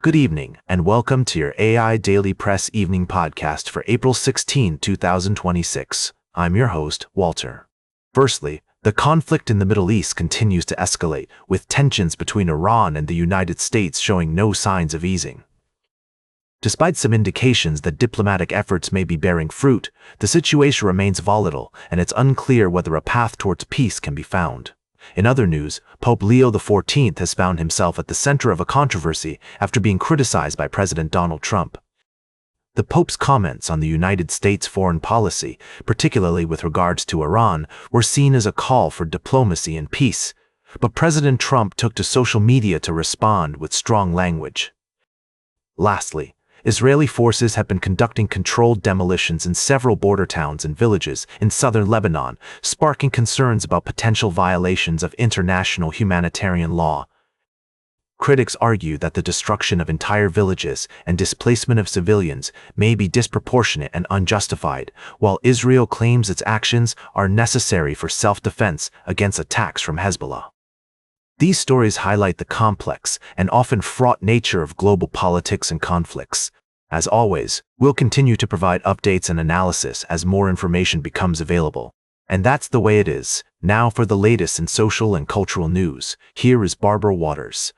Good evening, and welcome to your AI Daily Press evening podcast for April 16, 2026. I'm your host, Walter. Firstly, the conflict in the Middle East continues to escalate, with tensions between Iran and the United States showing no signs of easing. Despite some indications that diplomatic efforts may be bearing fruit, the situation remains volatile, and it's unclear whether a path towards peace can be found. In other news, Pope Leo XIV has found himself at the center of a controversy after being criticized by President Donald Trump. The Pope's comments on the United States' foreign policy, particularly with regards to Iran, were seen as a call for diplomacy and peace, but President Trump took to social media to respond with strong language. Lastly, Israeli forces have been conducting controlled demolitions in several border towns and villages in southern Lebanon, sparking concerns about potential violations of international humanitarian law. Critics argue that the destruction of entire villages and displacement of civilians may be disproportionate and unjustified, while Israel claims its actions are necessary for self-defense against attacks from Hezbollah. These stories highlight the complex and often fraught nature of global politics and conflicts. As always, we'll continue to provide updates and analysis as more information becomes available. And that's the way it is. Now for the latest in social and cultural news, here is Barbara Waters.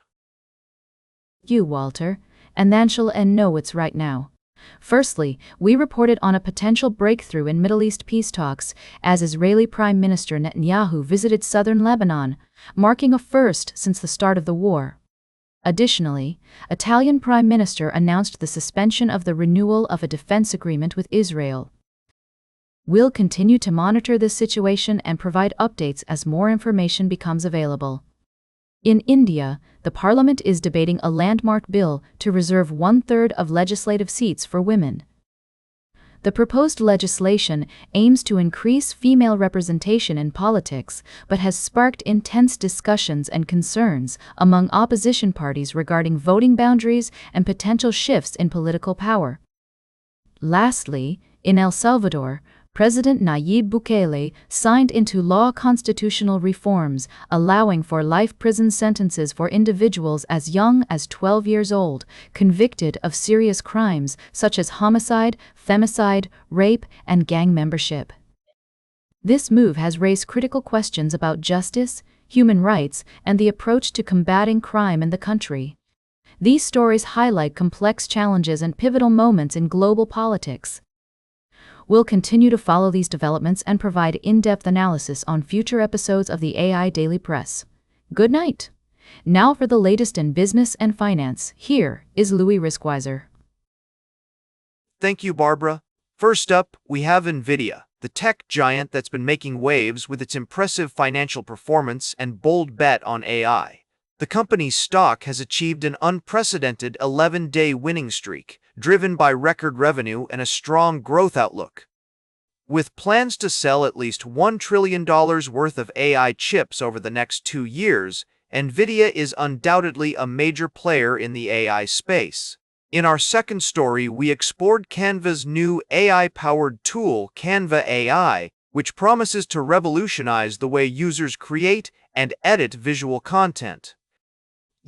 You, Walter, and then she'll know what's right now. Firstly, we reported on a potential breakthrough in Middle East peace talks as Israeli Prime Minister Netanyahu visited southern Lebanon, marking a first since the start of the war. Additionally, Italian Prime Minister announced the suspension of the renewal of a defense agreement with Israel. We'll continue to monitor this situation and provide updates as more information becomes available. In India, the parliament is debating a landmark bill to reserve 1/3 of legislative seats for women. The proposed legislation aims to increase female representation in politics, but has sparked intense discussions and concerns among opposition parties regarding voting boundaries and potential shifts in political power. Lastly, in El Salvador, President Nayib Bukele signed into law constitutional reforms allowing for life prison sentences for individuals as young as 12 years old, convicted of serious crimes such as homicide, femicide, rape, and gang membership. This move has raised critical questions about justice, human rights, and the approach to combating crime in the country. These stories highlight complex challenges and pivotal moments in global politics. We'll continue to follow these developments and provide in-depth analysis on future episodes of the AI Daily Press. Good night. Now for the latest in business and finance, here is Louis Riskwiser. Thank you, Barbara. First up, we have NVIDIA, the tech giant that's been making waves with its impressive financial performance and bold bet on AI. The company's stock has achieved an unprecedented 11-day winning streak, driven by record revenue and a strong growth outlook. With plans to sell at least $1 trillion worth of AI chips over the next 2 years, NVIDIA is undoubtedly a major player in the AI space. In our second story, we explored Canva's new AI-powered tool, Canva AI, which promises to revolutionize the way users create and edit visual content.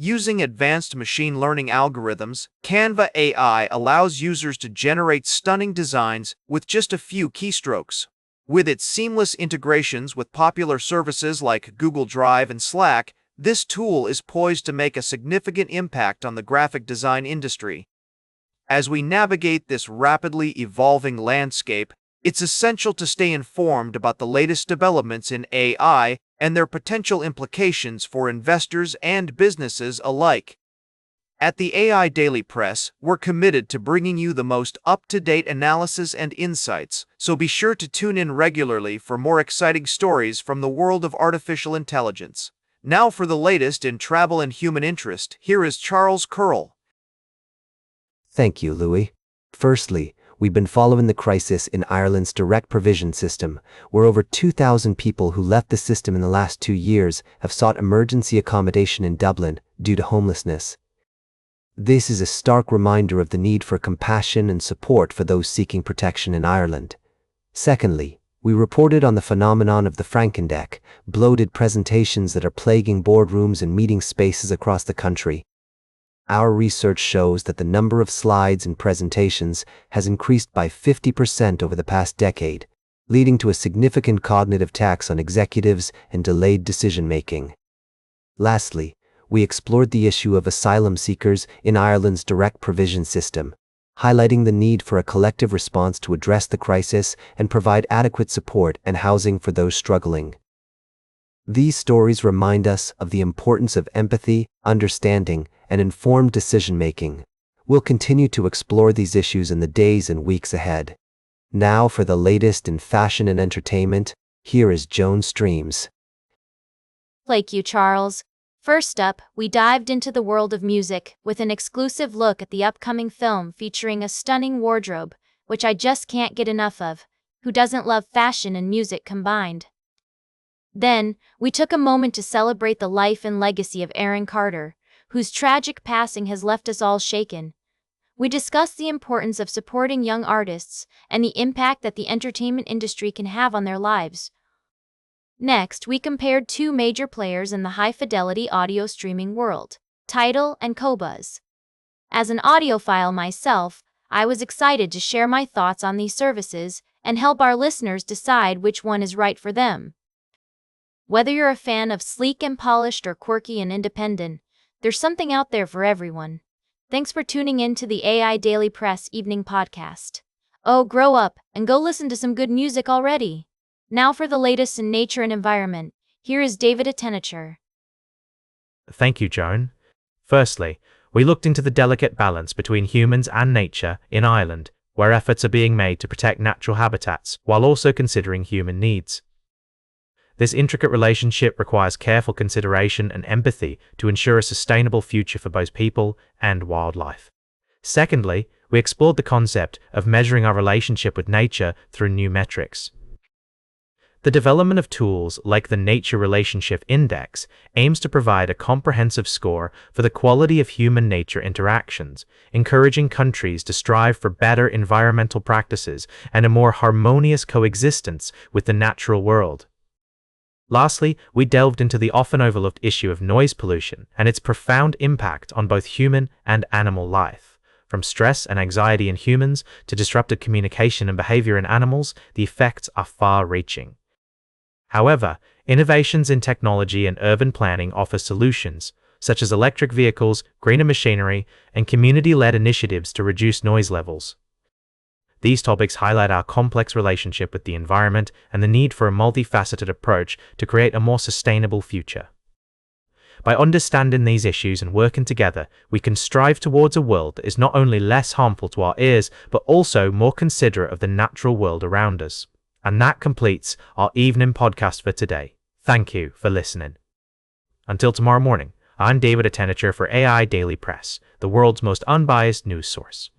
Using advanced machine learning algorithms, Canva AI allows users to generate stunning designs with just a few keystrokes. With its seamless integrations with popular services like Google Drive and Slack, this tool is poised to make a significant impact on the graphic design industry. As we navigate this rapidly evolving landscape, it's essential to stay informed about the latest developments in AI and their potential implications for investors and businesses alike. At the AI Daily Press, we're committed to bringing you the most up-to-date analysis and insights, so be sure to tune in regularly for more exciting stories from the world of artificial intelligence. Now for the latest in travel and human interest, here is Charles Curl. Thank you, Louis. Firstly, we've been following the crisis in Ireland's direct provision system, where over 2,000 people who left the system in the last 2 years have sought emergency accommodation in Dublin due to homelessness. This is a stark reminder of the need for compassion and support for those seeking protection in Ireland. Secondly, we reported on the phenomenon of the Frankendeck, bloated presentations that are plaguing boardrooms and meeting spaces across the country. Our research shows that the number of slides and presentations has increased by 50% over the past decade, leading to a significant cognitive tax on executives and delayed decision-making. Lastly, we explored the issue of asylum seekers in Ireland's direct provision system, highlighting the need for a collective response to address the crisis and provide adequate support and housing for those struggling. These stories remind us of the importance of empathy, understanding, and informed decision-making. We'll continue to explore these issues in the days and weeks ahead. Now for the latest in fashion and entertainment, here is Joan Streams. Thank you, Charles. First up, we dived into the world of music with an exclusive look at the upcoming film featuring a stunning wardrobe, which I just can't get enough of. Who doesn't love fashion and music combined? Then, we took a moment to celebrate the life and legacy of Aaron Carter, whose tragic passing has left us all shaken. We discussed the importance of supporting young artists and the impact that the entertainment industry can have on their lives. Next, we compared two major players in the high-fidelity audio streaming world, Tidal and Qobuz. As an audiophile myself, I was excited to share my thoughts on these services and help our listeners decide which one is right for them. Whether you're a fan of sleek and polished or quirky and independent, there's something out there for everyone. Thanks for tuning in to the AI Daily Press Evening Podcast. Oh, grow up and go listen to some good music already. Now for the latest in nature and environment, here is David Attenacher. Thank you, Joan. Firstly, we looked into the delicate balance between humans and nature in Ireland, where efforts are being made to protect natural habitats while also considering human needs. This intricate relationship requires careful consideration and empathy to ensure a sustainable future for both people and wildlife. Secondly, we explored the concept of measuring our relationship with nature through new metrics. The development of tools like the Nature Relationship Index aims to provide a comprehensive score for the quality of human-nature interactions, encouraging countries to strive for better environmental practices and a more harmonious coexistence with the natural world. Lastly, we delved into the often overlooked issue of noise pollution and its profound impact on both human and animal life. From stress and anxiety in humans to disrupted communication and behavior in animals, the effects are far-reaching. However, innovations in technology and urban planning offer solutions, such as electric vehicles, greener machinery, and community-led initiatives to reduce noise levels. These topics highlight our complex relationship with the environment and the need for a multifaceted approach to create a more sustainable future. By understanding these issues and working together, we can strive towards a world that is not only less harmful to our ears, but also more considerate of the natural world around us. And that completes our evening podcast for today. Thank you for listening. Until tomorrow morning, I'm David Attenacher for AI Daily Press, the world's most unbiased news source.